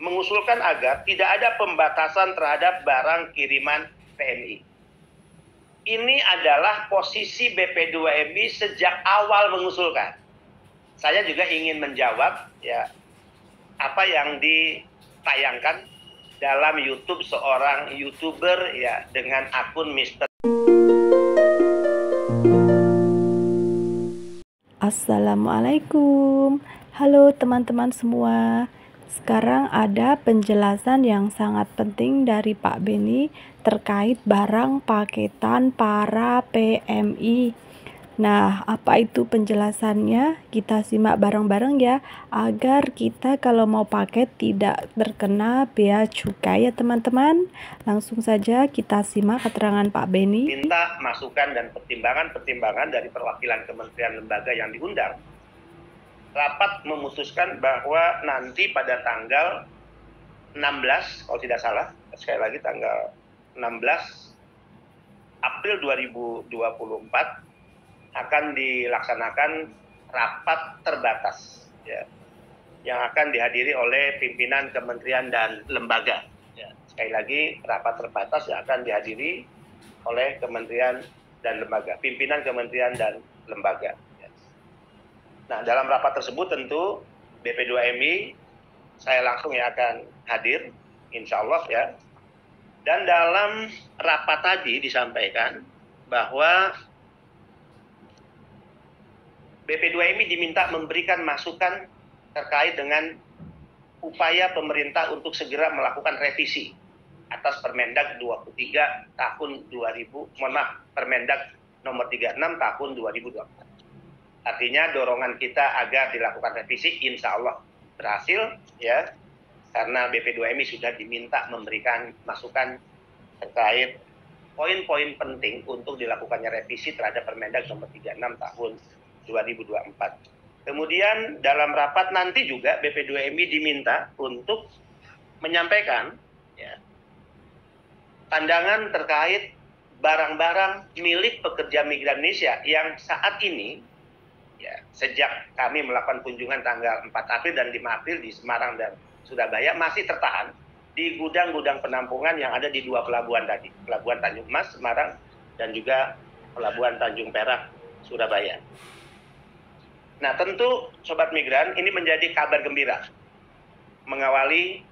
mengusulkan agar tidak ada pembatasan terhadap barang kiriman PMI. Ini adalah posisi BP2MI sejak awal mengusulkan. Saya juga ingin menjawab ya apa yang ditayangkan dalam YouTube seorang YouTuber ya dengan akun Mr. Assalamualaikum. Halo teman-teman semua. Sekarang ada penjelasan yang sangat penting dari Pak Beni terkait barang paketan para PMI. Nah, apa itu penjelasannya? Kita simak bareng-bareng ya, agar kita kalau mau paket tidak terkena bea cukai ya teman-teman. Langsung saja kita simak keterangan Pak Beni. Minta masukan dan pertimbangan dari perwakilan kementerian lembaga yang diundang. Rapat memutuskan bahwa nanti pada tanggal 16, kalau tidak salah, sekali lagi tanggal 16 April 2024 akan dilaksanakan rapat terbatas ya, yang akan dihadiri oleh pimpinan kementerian dan lembaga. Ya, sekali lagi rapat terbatas yang akan dihadiri oleh kementerian dan lembaga, pimpinan kementerian dan lembaga. Nah, dalam rapat tersebut tentu BP2MI saya langsung yang akan hadir, insya Allah ya. Dan dalam rapat tadi disampaikan bahwa BP2MI diminta memberikan masukan terkait dengan upaya pemerintah untuk segera melakukan revisi atas Permendag 23 tahun 2000, Permendag nomor 36 tahun 2024. Artinya dorongan kita agar dilakukan revisi insya Allah berhasil ya, karena BP2MI sudah diminta memberikan masukan terkait poin-poin penting untuk dilakukannya revisi terhadap Permendag nomor 36 tahun 2024. Kemudian dalam rapat nanti juga BP2MI diminta untuk menyampaikan ya, pandangan terkait barang-barang milik pekerja migran Indonesia yang saat ini ya, sejak kami melakukan kunjungan tanggal 4 April dan 5 April di Semarang dan Surabaya masih tertahan di gudang-gudang penampungan yang ada di dua pelabuhan tadi, Pelabuhan Tanjung Mas, Semarang, dan juga Pelabuhan Tanjung Perak, Surabaya. Nah, tentu Sobat Migran, ini menjadi kabar gembira mengawali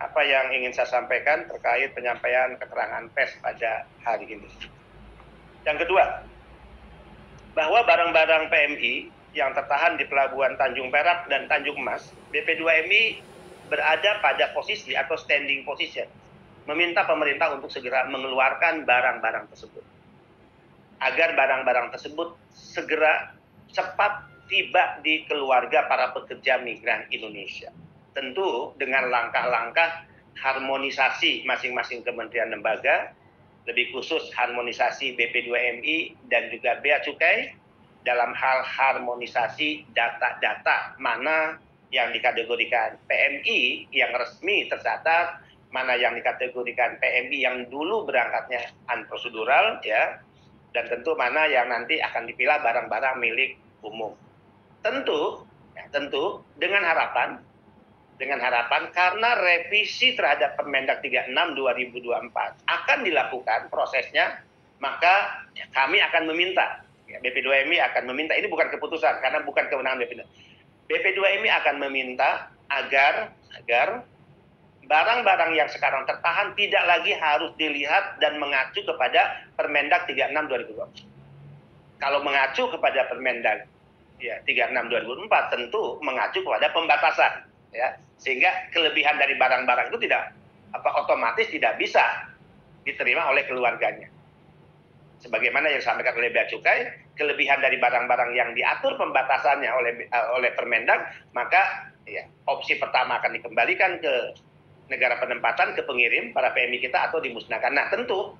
apa yang ingin saya sampaikan terkait penyampaian keterangan pers pada hari ini. Yang kedua, bahwa barang-barang PMI yang tertahan di Pelabuhan Tanjung Perak dan Tanjung Mas, BP2MI berada pada posisi atau standing position, meminta pemerintah untuk segera mengeluarkan barang-barang tersebut. Agar barang-barang tersebut segera cepat tiba di keluarga para pekerja migran Indonesia. Tentu dengan langkah-langkah harmonisasi masing-masing kementerian lembaga, lebih khusus harmonisasi BP2MI dan juga Bea Cukai dalam hal harmonisasi data-data mana yang dikategorikan PMI yang resmi tercatat, mana yang dikategorikan PMI yang dulu berangkatnya unprosedural ya, dan tentu mana yang nanti akan dipilah barang-barang milik umum. Tentu dengan harapan karena revisi terhadap Permendag 36 2024 akan dilakukan prosesnya, maka ya, kami akan meminta, ya, BP2MI akan meminta, ini bukan keputusan karena bukan kewenangan BP2MI. BP2MI akan meminta agar barang-barang yang sekarang tertahan tidak lagi harus dilihat dan mengacu kepada Permendag 36 2024. Kalau mengacu kepada Permendag ya 36 2024 tentu mengacu kepada pembatasan ya, sehingga kelebihan dari barang-barang itu tidak otomatis tidak bisa diterima oleh keluarganya. Sebagaimana yang disampaikan oleh Bea Cukai, kelebihan dari barang-barang yang diatur pembatasannya oleh Permendag, maka ya, opsi pertama akan dikembalikan ke negara penempatan, ke pengirim para PMI kita atau dimusnahkan. Nah, tentu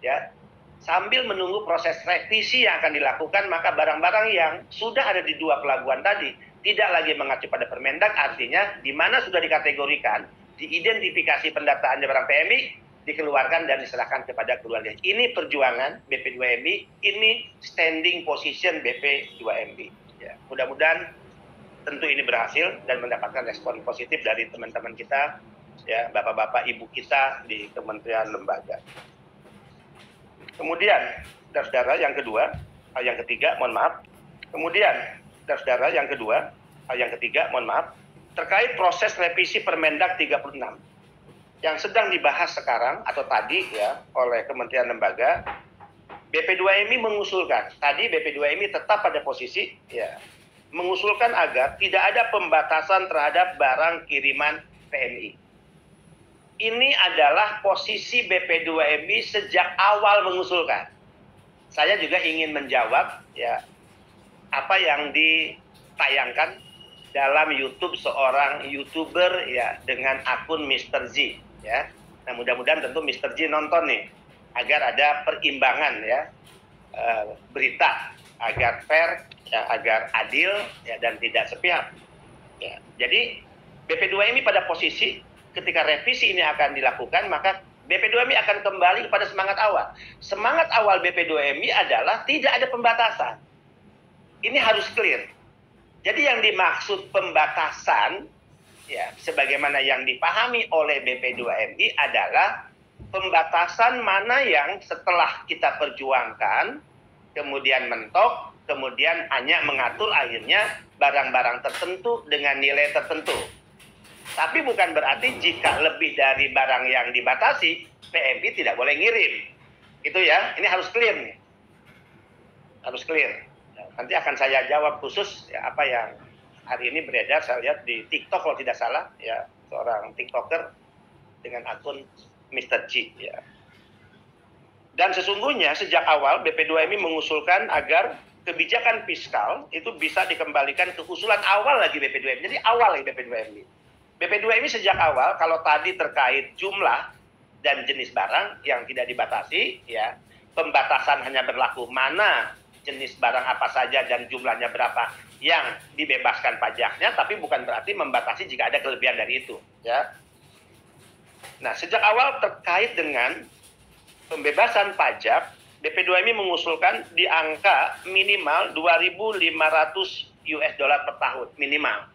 ya sambil menunggu proses revisi yang akan dilakukan, maka barang-barang yang sudah ada di dua pelabuhan tadi tidak lagi mengacu pada Permendag, artinya di mana sudah dikategorikan, diidentifikasi pendataannya barang PMI, dikeluarkan dan diserahkan kepada keluarga. Ini perjuangan BP2MI, ini standing position BP2MI. Ya, mudah-mudahan tentu ini berhasil dan mendapatkan respon positif dari teman-teman kita, ya, bapak-bapak, ibu kita di kementerian lembaga. Kemudian, saudara yang kedua, yang ketiga, mohon maaf. Kemudian, saudara yang kedua, yang ketiga, mohon maaf, terkait proses revisi Permendag 36 yang sedang dibahas sekarang atau tadi ya oleh Kementerian Lembaga, BP2MI mengusulkan, tadi BP2MI tetap pada posisi ya mengusulkan agar tidak ada pembatasan terhadap barang kiriman PMI. Ini adalah posisi BP2MI sejak awal mengusulkan. Saya juga ingin menjawab ya apa yang ditayangkan dalam YouTube seorang YouTuber ya dengan akun Mr. Z ya. Nah, mudah-mudahan tentu Mr. Z nonton nih agar ada perimbangan ya berita agar fair ya, agar adil ya dan tidak sepihak. Ya. Jadi BP2MI pada posisi ketika revisi ini akan dilakukan maka BP2MI akan kembali kepada semangat awal. Semangat awal BP2MI adalah tidak ada pembatasan. Ini harus clear. Jadi yang dimaksud pembatasan, ya, sebagaimana yang dipahami oleh BP2MI adalah pembatasan mana yang setelah kita perjuangkan, kemudian mentok, kemudian hanya mengatur akhirnya barang-barang tertentu dengan nilai tertentu. Tapi bukan berarti jika lebih dari barang yang dibatasi, PMI tidak boleh ngirim. Itu ya, ini harus clear nih. Harus clear. Nanti akan saya jawab khusus ya, apa yang hari ini beredar saya lihat di TikTok kalau tidak salah ya seorang TikToker dengan akun Mr. G ya. Dan sesungguhnya sejak awal BP2MI mengusulkan agar kebijakan fiskal itu bisa dikembalikan ke usulan awal lagi BP2MI. Jadi awal lagi BP2MI. BP2MI sejak awal kalau tadi terkait jumlah dan jenis barang yang tidak dibatasi ya, pembatasan hanya berlaku mana jenis barang apa saja dan jumlahnya berapa yang dibebaskan pajaknya, tapi bukan berarti membatasi jika ada kelebihan dari itu. Ya. Nah, sejak awal terkait dengan pembebasan pajak, BP2MI mengusulkan di angka minimal 2.500 US dollar per tahun minimal.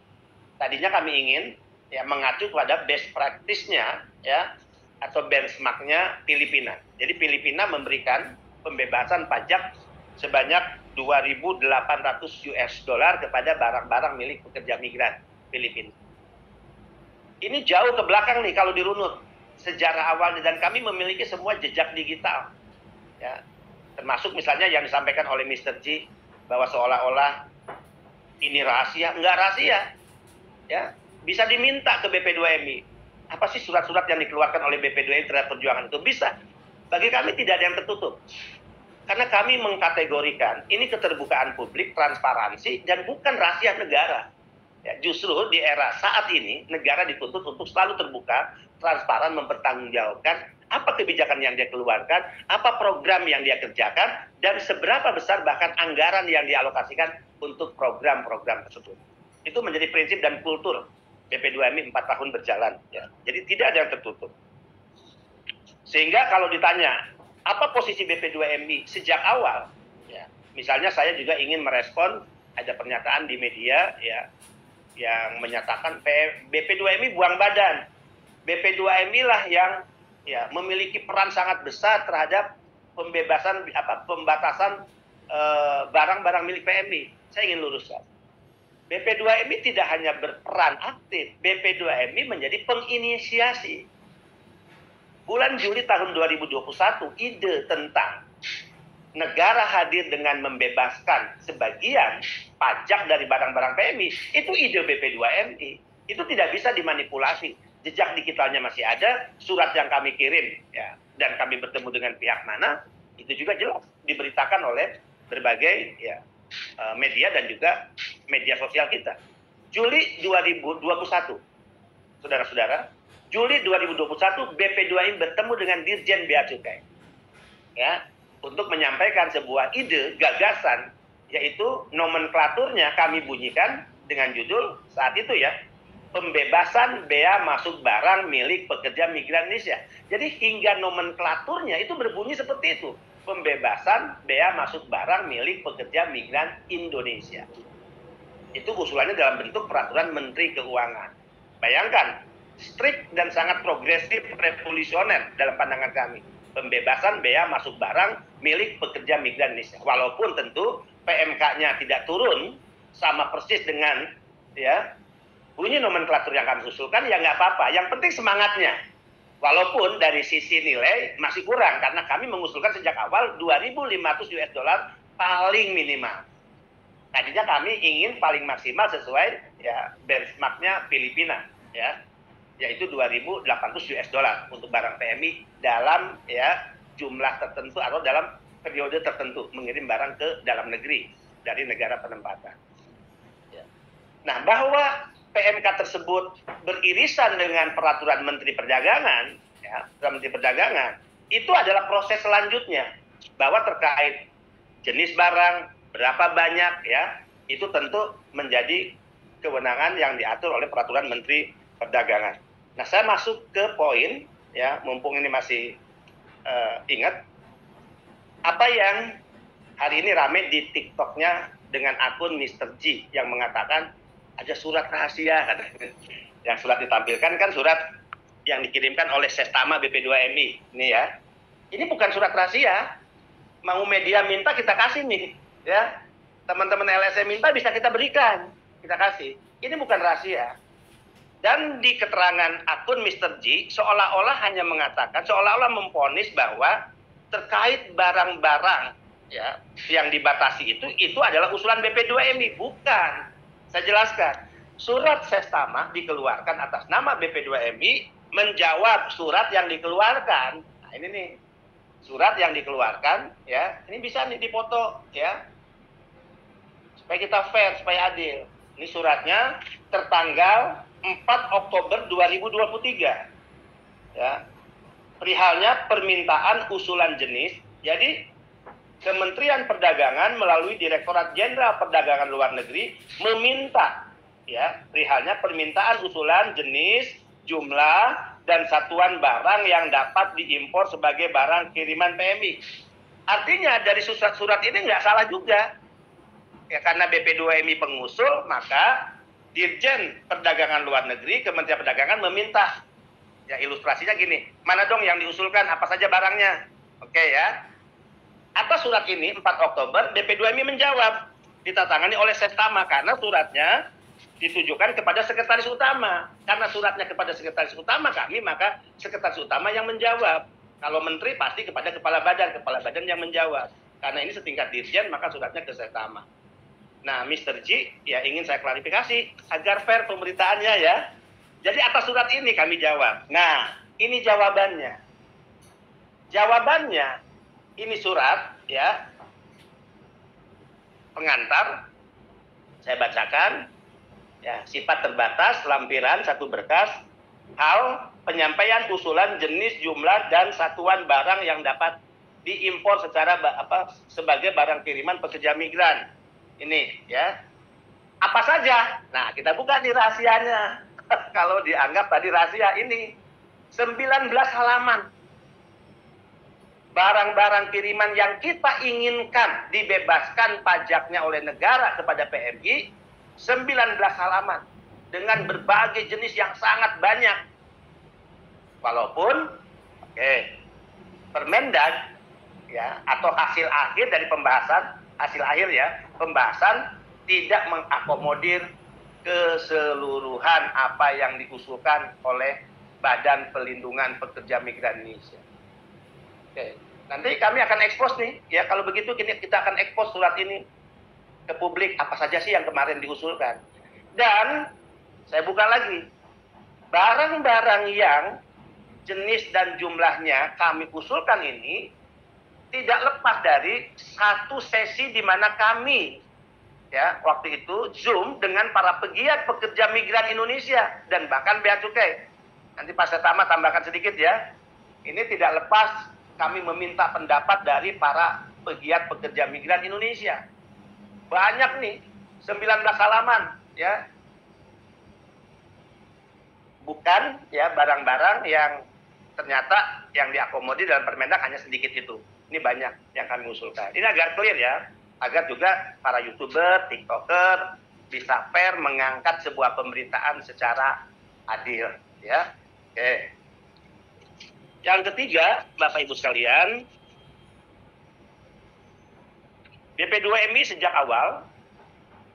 Tadinya kami ingin ya mengacu pada best practice-nya ya atau benchmark-nya Filipina. Jadi Filipina memberikan pembebasan pajak sebanyak 2.800 US dollar kepada barang-barang milik pekerja migran Filipina. Ini jauh ke belakang nih kalau dirunut sejarah awalnya dan kami memiliki semua jejak digital. Ya. Termasuk misalnya yang disampaikan oleh Mr. G bahwa seolah-olah ini rahasia, enggak rahasia. Ya, bisa diminta ke BP2MI. Apa sih surat-surat yang dikeluarkan oleh BP2MI terhadap perjuangan itu? Bisa. Bagi kami tidak ada yang tertutup. Karena kami mengkategorikan ini keterbukaan publik, transparansi, dan bukan rahasia negara. Ya, justru di era saat ini, negara dituntut untuk selalu terbuka, transparan, mempertanggungjawabkan apa kebijakan yang dia keluarkan, apa program yang dia kerjakan, dan seberapa besar bahkan anggaran yang dialokasikan untuk program-program tersebut. Itu menjadi prinsip dan kultur BP2MI 4 tahun berjalan. Ya. Jadi tidak ada yang tertutup. Sehingga kalau ditanya, apa posisi BP2MI sejak awal? Ya, misalnya saya juga ingin merespon ada pernyataan di media ya yang menyatakan BP2MI buang badan. BP2MI lah yang ya memiliki peran sangat besar terhadap pembatasan barang-barang milik PMI. Saya ingin luruskan. BP2MI tidak hanya berperan aktif, BP2MI menjadi penginisiasi. Bulan Juli tahun 2021, ide tentang negara hadir dengan membebaskan sebagian pajak dari barang-barang PMI, itu ide BP2MI. Itu tidak bisa dimanipulasi. Jejak digitalnya masih ada, surat yang kami kirim, ya, dan kami bertemu dengan pihak mana, itu juga jelas diberitakan oleh berbagai ya, media dan juga media sosial kita. Juli 2021, saudara-saudara, Juli 2021 BP2MI bertemu dengan Dirjen Bea Cukai ya untuk menyampaikan sebuah ide gagasan yaitu nomenklaturnya kami bunyikan dengan judul saat itu ya pembebasan bea masuk barang milik pekerja migran Indonesia. Jadi hingga nomenklaturnya itu berbunyi seperti itu, pembebasan bea masuk barang milik pekerja migran Indonesia. Itu usulannya dalam bentuk peraturan Menteri Keuangan. Bayangkan, strict dan sangat progresif revolusioner dalam pandangan kami. Pembebasan bea masuk barang milik pekerja migran Indonesia. Walaupun tentu PMK-nya tidak turun sama persis dengan ya bunyi nomenklatur yang kami usulkan, ya nggak apa-apa. Yang penting semangatnya. Walaupun dari sisi nilai masih kurang karena kami mengusulkan sejak awal 2.500 US dollar paling minimal. Tadinya kami ingin paling maksimal sesuai ya benchmarknya Filipina ya, yaitu 2.800 US dollar untuk barang PMI dalam ya jumlah tertentu atau dalam periode tertentu mengirim barang ke dalam negeri dari negara penempatan. Ya. Nah, bahwa PMK tersebut beririsan dengan peraturan Menteri Perdagangan, ya, Menteri Perdagangan, itu adalah proses selanjutnya bahwa terkait jenis barang, berapa banyak, ya, itu tentu menjadi kewenangan yang diatur oleh peraturan Menteri Perdagangan. Nah, saya masuk ke poin, ya, mumpung ini masih ingat, apa yang hari ini rame di TikTok-nya dengan akun Mr. G yang mengatakan ada surat rahasia, yang surat ditampilkan kan surat yang dikirimkan oleh Sestama BP2MI, ini ya. Ini bukan surat rahasia, mau media minta kita kasih nih, ya. Teman-teman LSM minta bisa kita berikan, kita kasih. Ini bukan rahasia. Dan di keterangan akun Mr. G seolah-olah hanya mengatakan, seolah-olah memvonis bahwa terkait barang-barang ya yang dibatasi itu adalah usulan BP2MI. Bukan. Saya jelaskan. Surat Sestama dikeluarkan atas nama BP2MI menjawab surat yang dikeluarkan. Nah, ini nih. Surat yang dikeluarkan ya. Ini bisa nih difoto ya. Supaya kita fair, supaya adil. Ini suratnya tertanggal 4 Oktober 2023. Ya. Perihalnya permintaan usulan jenis. Jadi Kementerian Perdagangan melalui Direktorat Jenderal Perdagangan Luar Negeri meminta ya, perihalnya permintaan usulan jenis, jumlah dan satuan barang yang dapat diimpor sebagai barang kiriman PMI. Artinya dari surat-surat ini nggak salah juga. Ya, karena BP2MI pengusul, maka Dirjen Perdagangan Luar Negeri, Kementerian Perdagangan meminta, ya ilustrasinya gini, mana dong yang diusulkan, apa saja barangnya. Oke ya. Atas surat ini 4 Oktober, BP2MI menjawab, ditatangani oleh Sestama, karena suratnya ditujukan kepada Sekretaris Utama. Karena suratnya kepada Sekretaris Utama kami, maka Sekretaris Utama yang menjawab. Kalau Menteri pasti kepada Kepala Badan yang menjawab. Karena ini setingkat Dirjen, maka suratnya ke Sestama. Nah, Mr. G, ya ingin saya klarifikasi agar fair pemberitaannya ya. Jadi atas surat ini kami jawab. Nah, ini jawabannya. Jawabannya, ini surat ya, pengantar, saya bacakan, ya sifat terbatas, lampiran, satu berkas, hal penyampaian usulan jenis, jumlah, dan satuan barang yang dapat diimpor secara sebagai barang kiriman pekerja migran. Ini ya, apa saja? Nah, kita buka nih rahasianya. Kalau dianggap tadi rahasia, ini 19 halaman. Barang-barang kiriman yang kita inginkan dibebaskan pajaknya oleh negara kepada PMI, 19 halaman. Dengan berbagai jenis yang sangat banyak. Walaupun, Permendag, ya, atau hasil akhir dari pembahasan, hasil akhir ya, pembahasan tidak mengakomodir keseluruhan apa yang diusulkan oleh Badan Pelindungan Pekerja Migran Indonesia. Oke, nanti kami akan ekspos nih, ya kalau begitu kita akan ekspos surat ini ke publik apa saja sih yang kemarin diusulkan. Dan saya buka lagi, barang-barang yang jenis dan jumlahnya kami usulkan ini tidak lepas dari satu sesi di mana kami ya waktu itu Zoom dengan para pegiat pekerja migran Indonesia dan bahkan Bea Cukai. Nanti Pak Setama tambahkan sedikit ya. Ini tidak lepas kami meminta pendapat dari para pegiat pekerja migran Indonesia. Banyak nih, 19 halaman ya. Bukan ya barang-barang yang ternyata yang diakomodir dalam Permendag hanya sedikit itu. Ini banyak yang kami usulkan. Ini agar clear ya, agar juga para YouTuber, TikToker, bisa fair mengangkat sebuah pemberitaan secara adil, ya. Oke. Yang ketiga, Bapak Ibu sekalian, BP2MI sejak awal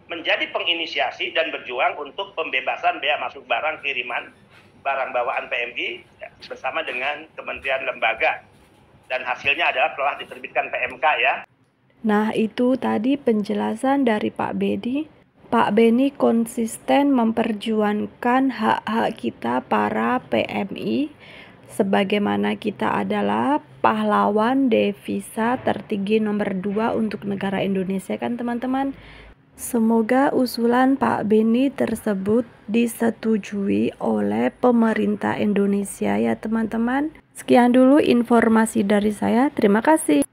menjadi penginisiasi dan berjuang untuk pembebasan bea masuk barang kiriman barang bawaan PMI bersama dengan kementerian lembaga, dan hasilnya adalah telah diterbitkan PMK, ya. Nah, itu tadi penjelasan dari Pak Beni. Pak Beni konsisten memperjuangkan hak-hak kita para PMI, sebagaimana kita adalah pahlawan devisa tertinggi nomor 2 untuk negara Indonesia, kan teman-teman? Semoga usulan Pak Beni tersebut disetujui oleh pemerintah Indonesia, ya teman-teman. Sekian dulu informasi dari saya. Terima kasih.